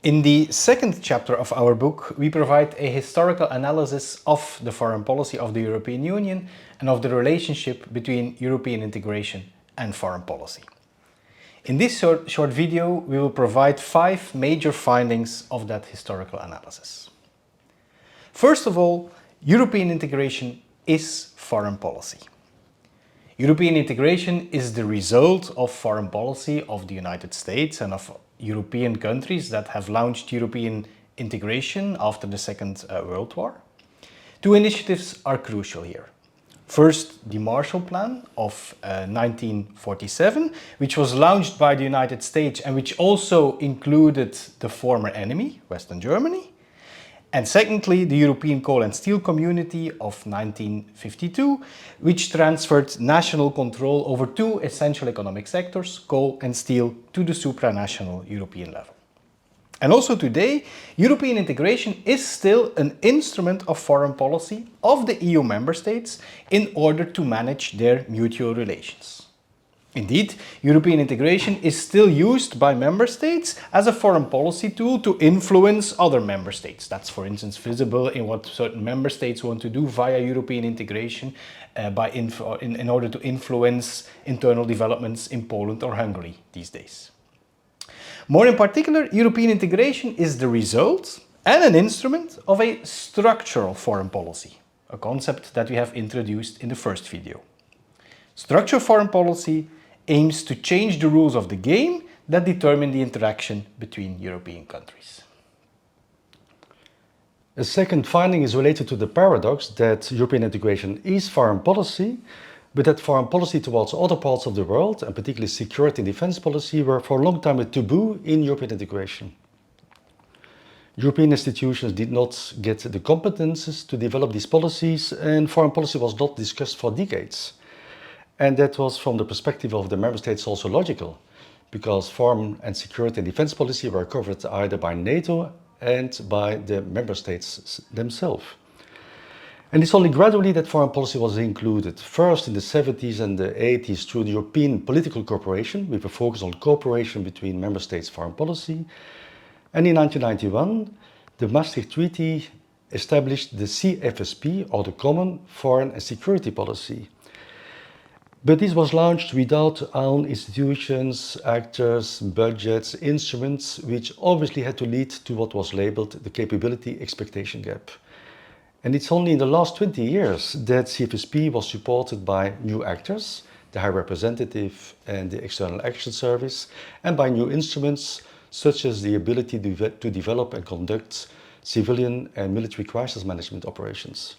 In the second chapter of our book, we provide a historical analysis of the foreign policy of the European Union and of the relationship between European integration and foreign policy. In this short video, we will provide 5 major findings of that historical analysis. First of all, European integration is foreign policy. European integration is the result of foreign policy of the United States and of European countries that have launched European integration after the Second World War. 2 initiatives are crucial here. First, the Marshall Plan of 1947, which was launched by the United States and which also included the former enemy, Western Germany. And secondly, the European Coal and Steel Community of 1952, which transferred national control over 2 essential economic sectors, coal and steel, to the supranational European level. And also today, European integration is still an instrument of foreign policy of the EU member states in order to manage their mutual relations. Indeed, European integration is still used by member states as a foreign policy tool to influence other member states. That's, for instance, visible in what certain member states want to do via European integration in order to influence internal developments in Poland or Hungary these days. More in particular, European integration is the result and an instrument of a structural foreign policy, a concept that we have introduced in the first video. Structural foreign policy aims to change the rules of the game that determine the interaction between European countries. A second finding is related to the paradox that European integration is foreign policy, but that foreign policy towards other parts of the world, and particularly security and defense policy, were for a long time a taboo in European integration. European institutions did not get the competences to develop these policies, and foreign policy was not discussed for decades. And that was, from the perspective of the member states, also logical, because foreign and security and defense policy were covered either by NATO and by the member states themselves. And it's only gradually that foreign policy was included, first in the 70s and the 80s through the European Political Cooperation, with a focus on cooperation between member states' foreign policy. And in 1991, the Maastricht Treaty established the CFSP, or the Common Foreign and Security Policy. But this was launched without own institutions, actors, budgets, instruments, which obviously had to lead to what was labeled the capability expectation gap. And it's only in the last 20 years that CFSP was supported by new actors, the High Representative and the External Action Service, and by new instruments such as the ability to develop and conduct civilian and military crisis management operations.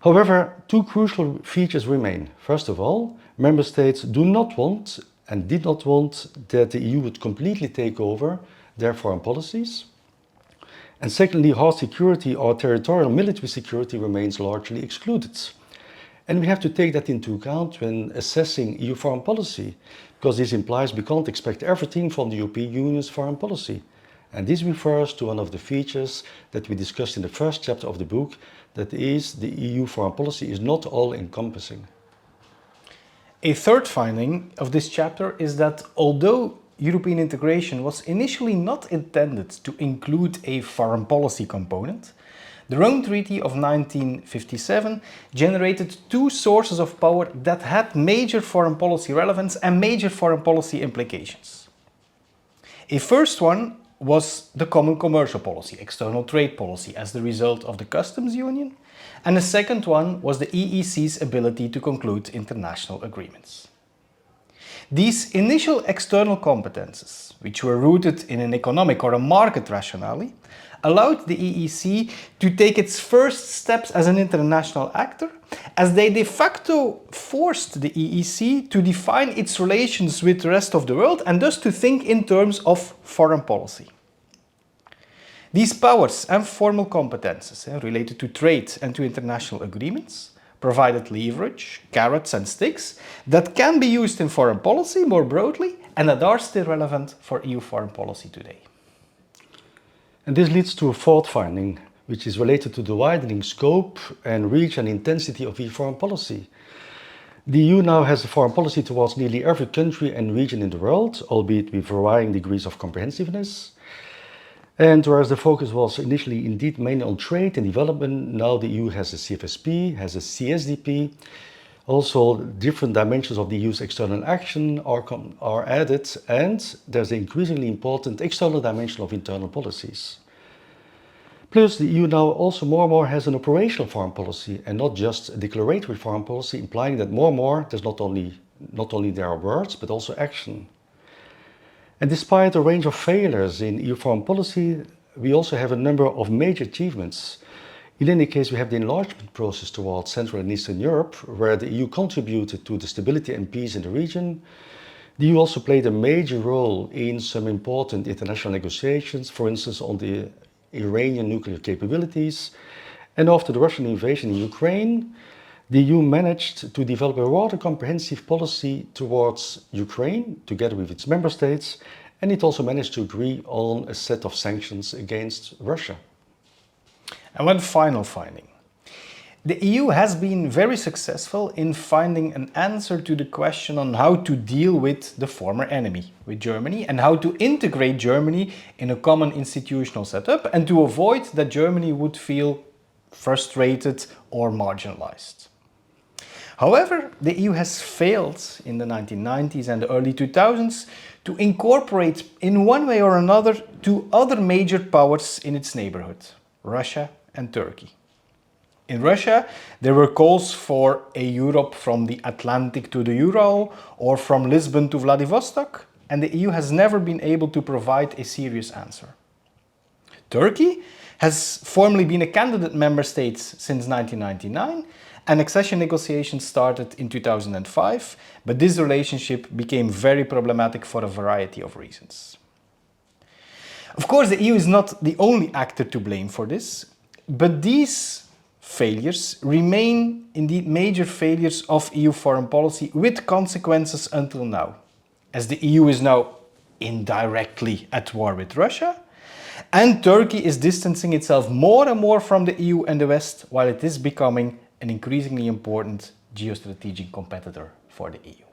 However, 2 crucial features remain. First of all, member states do not want and did not want that the EU would completely take over their foreign policies. And secondly, hard security or territorial military security remains largely excluded. And we have to take that into account when assessing EU foreign policy, because this implies we can't expect everything from the European Union's foreign policy. And this refers to one of the features that we discussed in the first chapter of the book, that is, the EU foreign policy is not all-encompassing. A third finding of this chapter is that although European integration was initially not intended to include a foreign policy component, the Rome Treaty of 1957 generated 2 sources of power that had major foreign policy relevance and major foreign policy implications. A first one was the common commercial policy, external trade policy, as the result of the customs union, and the second one was the EEC's ability to conclude international agreements. These initial external competences, which were rooted in an economic or a market rationale, allowed the EEC to take its first steps as an international actor, as they de facto forced the EEC to define its relations with the rest of the world and thus to think in terms of foreign policy. These powers and formal competences related to trade and to international agreements provided leverage, carrots and sticks that can be used in foreign policy more broadly and that are still relevant for EU foreign policy today. And this leads to a fourth finding, which is related to the widening scope and reach and intensity of EU foreign policy. The EU now has a foreign policy towards nearly every country and region in the world, albeit with varying degrees of comprehensiveness. And whereas the focus was initially indeed mainly on trade and development, now the EU has a CFSP, has a CSDP. Also, different dimensions of the EU's external action are added, and there's an increasingly important external dimension of internal policies. Plus, the EU now also more and more has an operational foreign policy and not just a declaratory foreign policy, implying that more and more there's not only there are words, but also action. And despite a range of failures in EU foreign policy, we also have a number of major achievements. In any case, we have the enlargement process towards Central and Eastern Europe, where the EU contributed to the stability and peace in the region. The EU also played a major role in some important international negotiations, for instance, on the Iranian nuclear capabilities. And after the Russian invasion in Ukraine, the EU managed to develop a rather comprehensive policy towards Ukraine, together with its member states, and it also managed to agree on a set of sanctions against Russia. And one final finding. The EU has been very successful in finding an answer to the question on how to deal with the former enemy, with Germany, and how to integrate Germany in a common institutional setup and to avoid that Germany would feel frustrated or marginalized. However, the EU has failed in the 1990s and the early 2000s to incorporate in one way or another two other major powers in its neighborhood, Russia and Turkey. In Russia, there were calls for a Europe from the Atlantic to the Ural or from Lisbon to Vladivostok, and the EU has never been able to provide a serious answer. Turkey has formally been a candidate member state since 1999, and accession negotiations started in 2005, but this relationship became very problematic for a variety of reasons. Of course, the EU is not the only actor to blame for this, but these failures remain indeed major failures of EU foreign policy with consequences until now, as the EU is now indirectly at war with Russia, and Turkey is distancing itself more and more from the EU and the West, while it is becoming an increasingly important geostrategic competitor for the EU.